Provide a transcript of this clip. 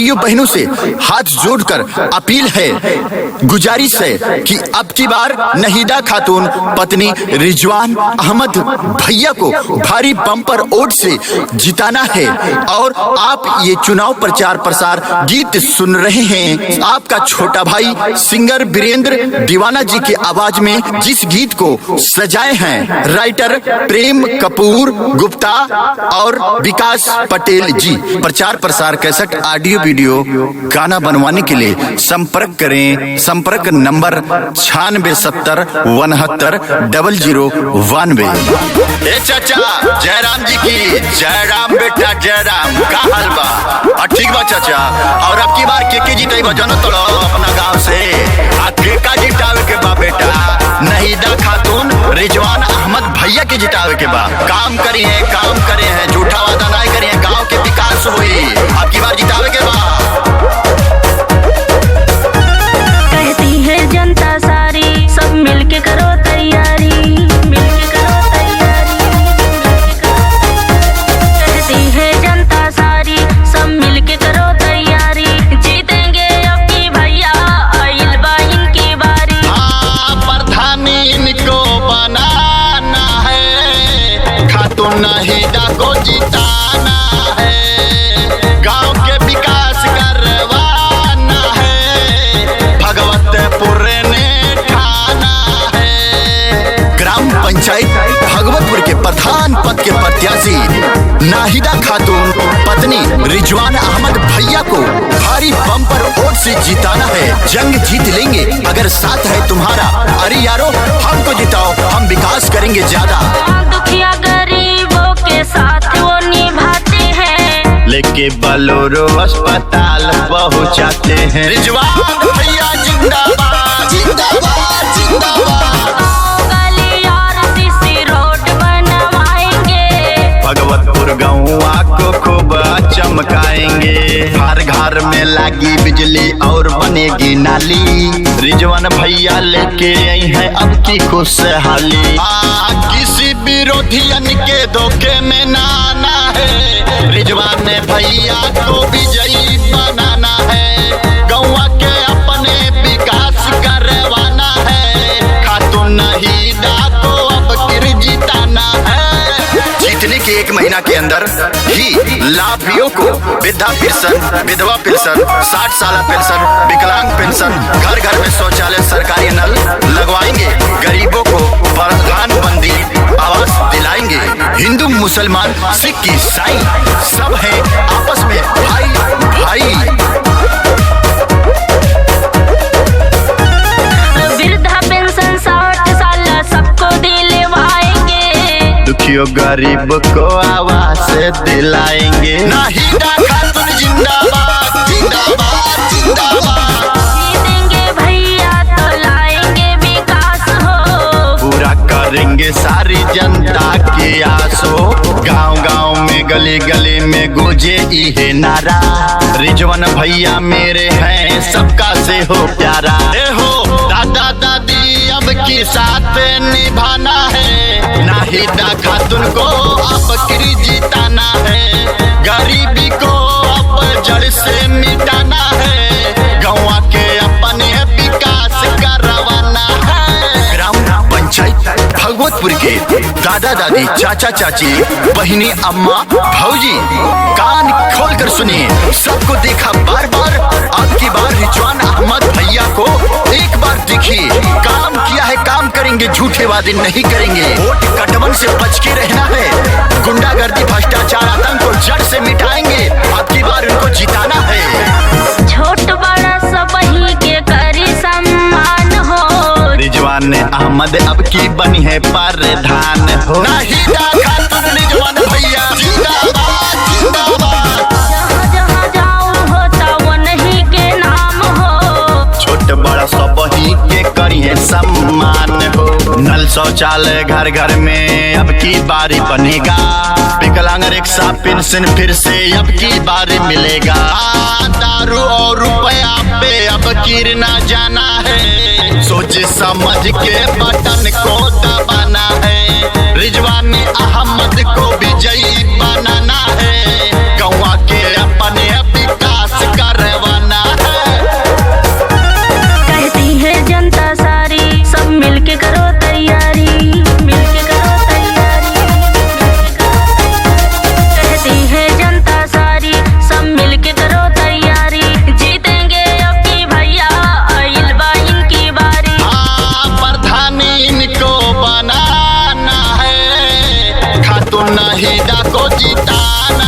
भाइयों बहनों से हाथ जोड़कर अपील है, गुजारिश है कि अब की बार नहीदा खातून पत्नी रिजवान अहमद भैया को भारी बम्पर वोट से जिताना है। और आप ये चुनाव प्रचार प्रसार गीत सुन रहे हैं, आपका छोटा भाई सिंगर वीरेंद्र दीवाना जी की आवाज में जिस गीत को सजाए हैं राइटर प्रेम कपूर गुप्ता और विकास पटेल जी। प्रचार प्रसार कैसेट ऑडियो वीडियो गाना बनवाने के लिए संपर्क करें। संपर्क नंबर 9671 ए चाचा जयराम जी की जयराम बेटा जयराम का हाल बा? ठीक बा चाचा। और अब की बार के जीते बजानो तो अपना गांव से का जितावे के बा बेटा, नहीदा खातून रिजवान अहमद भैया के जितावे के बा। काम करे हैं झूठा वादा नहीं करिए, गांव के विकास हुई। अब की बार जितावे के बा। कहती है जनता सारी सब मिलके करो तैयारी, मिलके करो तैयारी, कहती है जनता सारी सब मिलके करो तैयारी, जीतेंगे अब की भैया आइल बा इनकी बारी। प्रधानी इनको बनाना है, खातून नहीदा को जिताना है, गांव के विकास करवाना है, भगवतपुर ने ठाना है। ग्राम पंचायत भगवतपुर के प्रधान पद के प्रत्याशी नाहिदा खातून पत्नी रिजवान अहमद भैया को भारी बम्पर वोट से जिताना है। जंग जीत लेंगे अगर साथ है तुम्हारा। अरे यारो हमको जिताओ, हम विकास करेंगे ज्यादा। दुखिया गरीबों के साथ वो निभाते हैं, लेके बलोरो अस्पताल पहुंचाते हैं। रिजवान भैया जिंदाबाद जिंदाबाद जिंदाबाद। गली और सीसी रोड बनवाएंगे, भगवतपुर गौवा को खूब चमकाएंगे। हर घर में लागी बिजली और बनेगी नाली, रिजवान भैया लेके आई है अब की खुशहाली। किसी विरोधियन के धोखे में ना आना है, रिजवान भैया को विजयी बनाना है, गौवा के अपने विकास करवाना है, खातून नहीदा को अब फिर जिताना है। जीतने के 1 महीना के अंदर ही लाभियों को वृद्धा पेंशन, विधवा पेंशन, 60 साल पेंशन, विकलांग पेंशन, घर घर में शौचालय सरकारी नल लगवाएंगे, गरीबों को प्रधानमंत्री आवास दिलाएंगे। हिंदू मुसलमान सिख ईसाई सब है आपस में भाई भाई। वृद्धा पेंशन 60 साल सबको दिलवाएंगे, दुखियों गरीब को आवास दिलाएंगे। नाहीदा खातून जिंदाबाद जिंदाबाद जिंदाबाद। जीतेंगे भैया तो लाएंगे विकास हो, पूरा करेंगे सारी जनता की आसो। गांव गांव में गली गली में गूंजे ये नारा, रिजवान भैया मेरे हैं सबका से हो प्यारा। ए हो दादा दादी अब की साथ निभाना है, नाहीदा खातून को अब किरी जिताना है, गरीबी को अब जड़ से मिटाना है, गौवा के अपने विकास करवाना है। ग्राम पंचायत भगवतपुर के दादा दादी चाचा चाची बहिनी अम्मा भौजी कान खोल कर सुनिए, सबको देखा बार बार। अब की बार रिजवान अहमद भैया को एक बार देखिए, काम किया है काम करेंगे, झूठे वादे नहीं करेंगे। वोट कटवन से बच के रहना है, गुंडागर्दी भ्रष्टाचार आतंक को जड़ से मिटाएंगे। अब की बार उनको जिताना है। छोट बड़ा सब ही के करी सम्मान हो, रिजवान अहमद अब की बनी है प्रधान हो। नाहीदा खातून रिजवान भैया जिंदाबाद जिंदाबाद। जहाँ जहाँ जाऊँ होता वो नहीं के नाम हो, छोट बड़ा सब ही के करिए सम्मान हो। नल शौचालय घर घर में अब की बारी बनेगा, विकलांग रिक्शा पेंशन फिर से अब की बारी मिलेगा। दारू और रुपया पे अब गिरना जाना है, सोच समझ के बटन को दबाना है, रिजवान अहमद को विजयी बनाना है, गौवा के अपने विकास कर हामिदा को जिताना।